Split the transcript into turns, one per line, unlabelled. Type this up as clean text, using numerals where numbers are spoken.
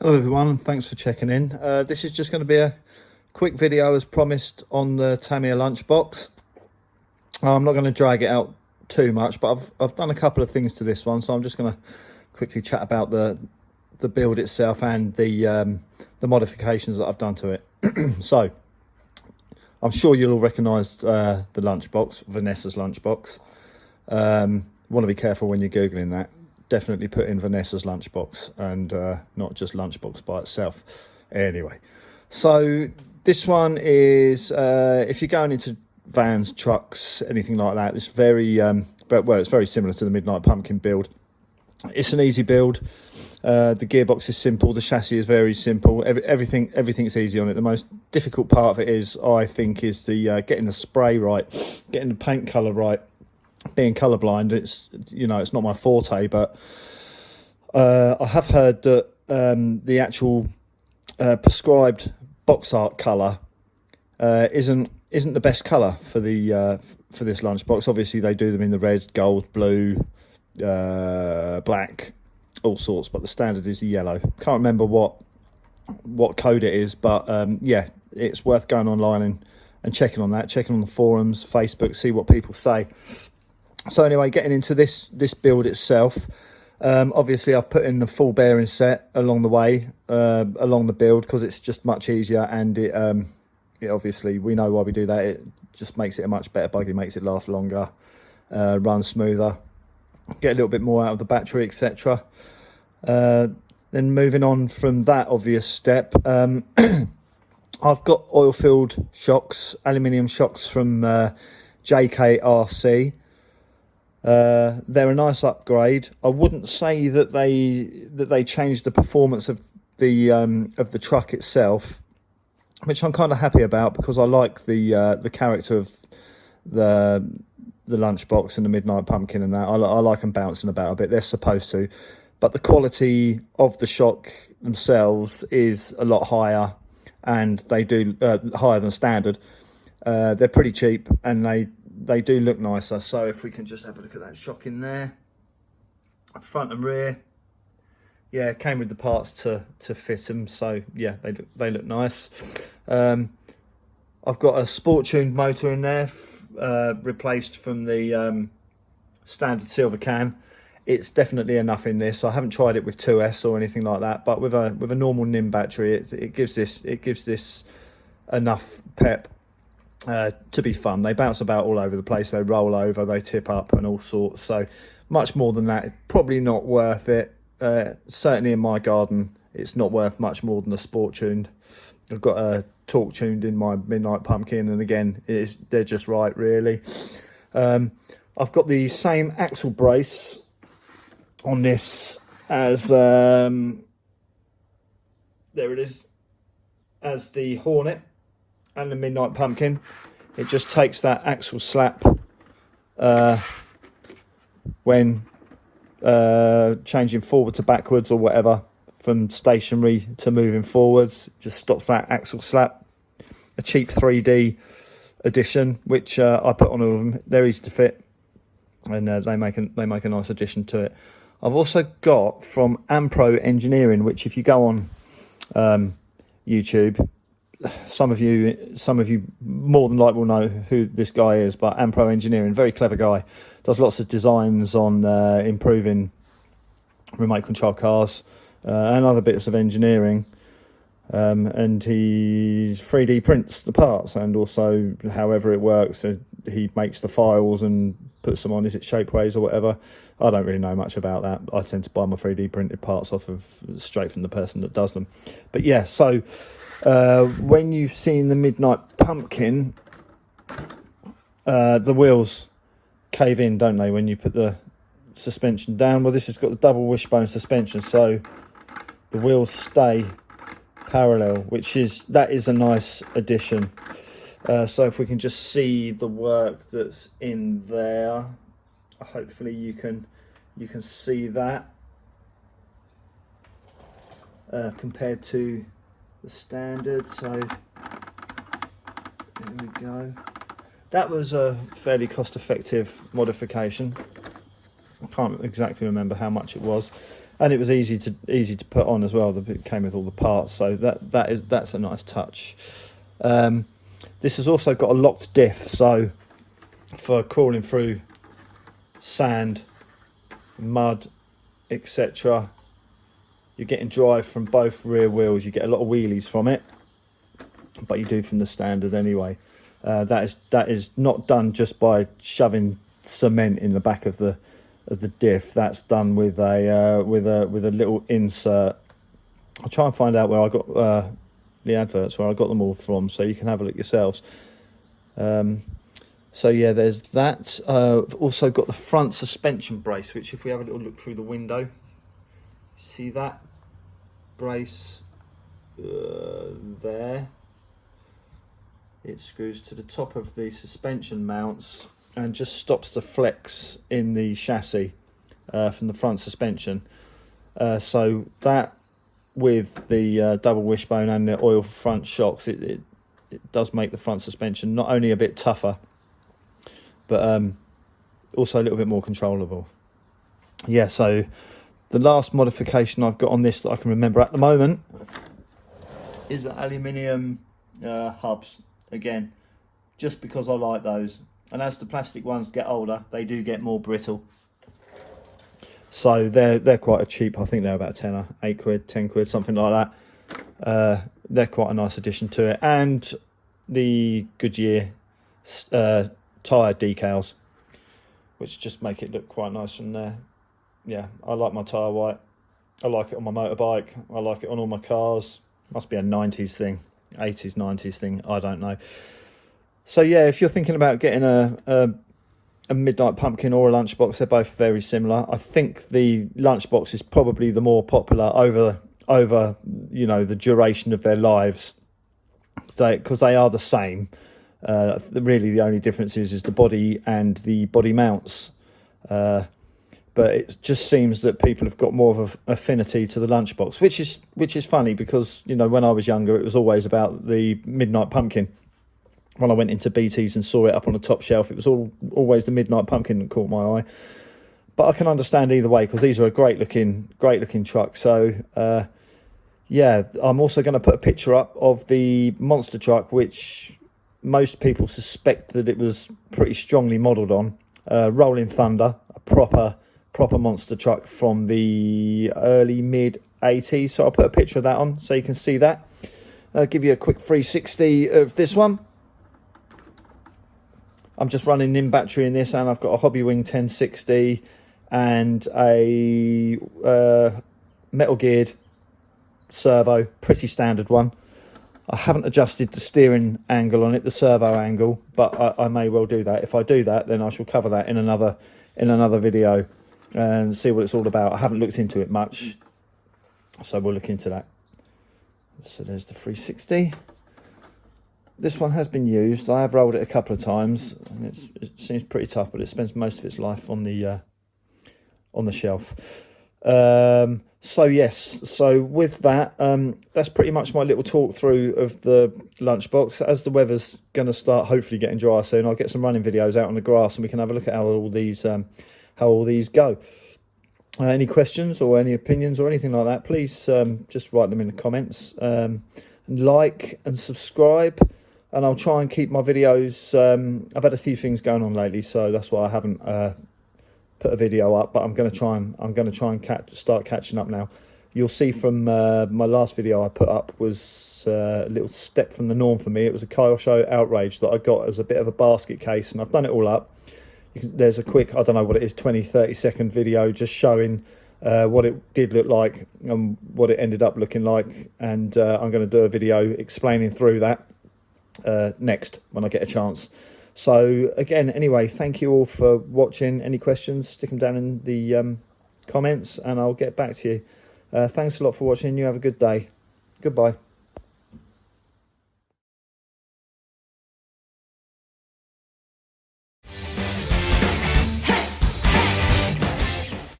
Hello everyone, and thanks for checking in. This is just going to be a quick video as promised on the Tamiya lunchbox. I'm not going to drag it out too much, but I've done a couple of things to this one, so I'm just going to quickly chat about the build itself and the modifications that I've done to it. So I'm sure you'll all recognise the lunchbox, Vanessa's lunchbox. Want to be careful when you're googling that. Definitely put in Vanessa's lunchbox and not just lunchbox by itself. Anyway, so this one is if you're going into vans, trucks, anything like that, it's very it's very similar to the Midnight Pumpkin build. It's an easy build. The gearbox is simple, the chassis is very simple, everything's easy on it. The most difficult part of it is, I think, is the getting the spray right, getting the paint colour right. Being colourblind, it's not my forte, but I have heard that the actual prescribed box art colour isn't the best colour for the for this lunchbox. Obviously they do them in the red, gold, blue, black, all sorts, but the standard is the yellow. Can't remember what code it is, but yeah, it's worth going online and checking on that, checking on the forums, Facebook, see what people say. So anyway, getting into this build itself, obviously I've put in the full bearing set along the way, along the build, because it's just much easier, and it obviously, we know why we do that. It just makes it a much better buggy, makes it last longer, run smoother, get a little bit more out of the battery, etc. Then moving on from that obvious step, I've got oil-filled shocks, aluminium shocks from JKRC. They're a nice upgrade. I wouldn't say that they changed the performance of the truck itself, which I'm kind of happy about, because I like the character of the lunchbox and the Midnight Pumpkin and that. I like them bouncing about a bit. They're supposed to, but the quality of the shock themselves is a lot higher, and they do higher than standard. They're pretty cheap, and they do look nicer. So if we can just have a look at that shock in there, front and rear, yeah, came with the parts to fit them, so yeah, they look nice. I've got a sport tuned motor in there, replaced from the standard silver can. It's definitely enough in this. I haven't tried it with 2S or anything like that, but with a normal NIM battery, it gives this enough pep to be fun. They bounce about all over the place, they roll over, they tip up and all sorts, so much more than that, probably not worth it. Certainly in my garden, it's not worth much more than a sport tuned. I've got a torque tuned in my Midnight Pumpkin, and again, they're just right, really. I've got the same axle brace on this as there it is, as the Hornet and the Midnight Pumpkin. It just takes that axle slap when changing forward to backwards or whatever, from stationary to moving forwards. Just stops that axle slap. A cheap 3D edition, which I put on all of them. They're easy to fit, and they make a nice addition to it. I've also got from Ampro Engineering, which if you go on YouTube, some of you more than likely will know who this guy is, but Ampro Engineering, very clever guy, does lots of designs on improving remote control cars and other bits of engineering, and he 3D prints the parts, and also however it works, he makes the files and puts them on, is it Shapeways or whatever. I don't really know much about that. I tend to buy my 3D printed parts straight from the person that does them. But yeah, so when you've seen the Midnight Pumpkin, the wheels cave in, don't they, when you put the suspension down? Well, this has got the double wishbone suspension, so the wheels stay parallel, that is a nice addition. So if we can just see the work that's in there, hopefully you can see that compared to the standard. So there we go. That was a fairly cost-effective modification. I can't exactly remember how much it was. and it was easy to put on as well. It came with all the parts, so that's a nice touch. This has also got a locked diff, so for crawling through sand, mud, etc., you're getting drive from both rear wheels. You get a lot of wheelies from it, but you do from the standard anyway. That is not done just by shoving cement in the back of the diff. That's done with a little insert. I'll try and find out where I got the adverts, where I got them all from, so you can have a look yourselves. So yeah, there's that. I've also got the front suspension brace, which if we have a little look through the window, see that brace there? It screws to the top of the suspension mounts and just stops the flex in the chassis from the front suspension. So that, with the double wishbone and the oil front shocks, it does make the front suspension not only a bit tougher, but also a little bit more controllable. Yeah, so the last modification I've got on this that I can remember at the moment is the aluminium hubs. Again, just because I like those, and as the plastic ones get older, they do get more brittle. So they're quite a cheap. I think they're about a tenner, 8 quid, 10 quid, something like that. They're quite a nice addition to it. And the Goodyear tyre decals, which just make it look quite nice from there. Yeah, I like my tyre white. I like it on my motorbike. I like it on all my cars. Must be a 90s thing, 80s, 90s thing, I don't know. So yeah, if you're thinking about getting a Midnight Pumpkin or a Lunchbox, they're both very similar. I think the Lunchbox is probably the more popular over you know, the duration of their lives, because they are the same. Really the only difference is the body and the body mounts. But it just seems that people have got more of an affinity to the Lunchbox, which is funny, because, you know, when I was younger, it was always about the Midnight Pumpkin. When I went into BT's and saw it up on the top shelf, it was always the Midnight Pumpkin that caught my eye. But I can understand either way, because these are a great looking truck. So yeah, I'm also going to put a picture up of the monster truck, which most people suspect that it was pretty strongly modelled on. Rolling Thunder, a proper monster truck from the early mid 80s. So I'll put a picture of that on so you can see that. I'll give you a quick 360 of this one. I'm just running NIM battery in this, and I've got a Hobbywing 1060 and a metal geared servo, pretty standard one. I haven't adjusted the steering angle on it, the servo angle, but I may well do that. If I do that, then I shall cover that in another video and see what it's all about. I haven't looked into it much, so we'll look into that. So there's the 360. This one has been used. I have rolled it a couple of times, and it seems pretty tough, but it spends most of its life on the shelf. So yes, so with that, that's pretty much my little talk through of the Lunchbox. As the weather's going to start hopefully getting dry soon, I'll get some running videos out on the grass, and we can have a look at how all these go. Any questions or any opinions or anything like that, please just write them in the comments. Like and subscribe, and I'll try and keep my videos. I've had a few things going on lately, so that's why I haven't put a video up, but I'm going to try and start catching up now. You'll see from my last video I put up was a little step from the norm for me. It was a Kyosho Outrage that I got as a bit of a basket case, and I've done it all up. There's a quick, I don't know what it is, 20-30 second video just showing what it did look like and what it ended up looking like, and I'm going to do a video explaining through that next when I get a chance. So again, anyway, thank you all for watching. Any questions, stick them down in the comments and I'll get back to you. Thanks a lot for watching. You have a good day. Goodbye.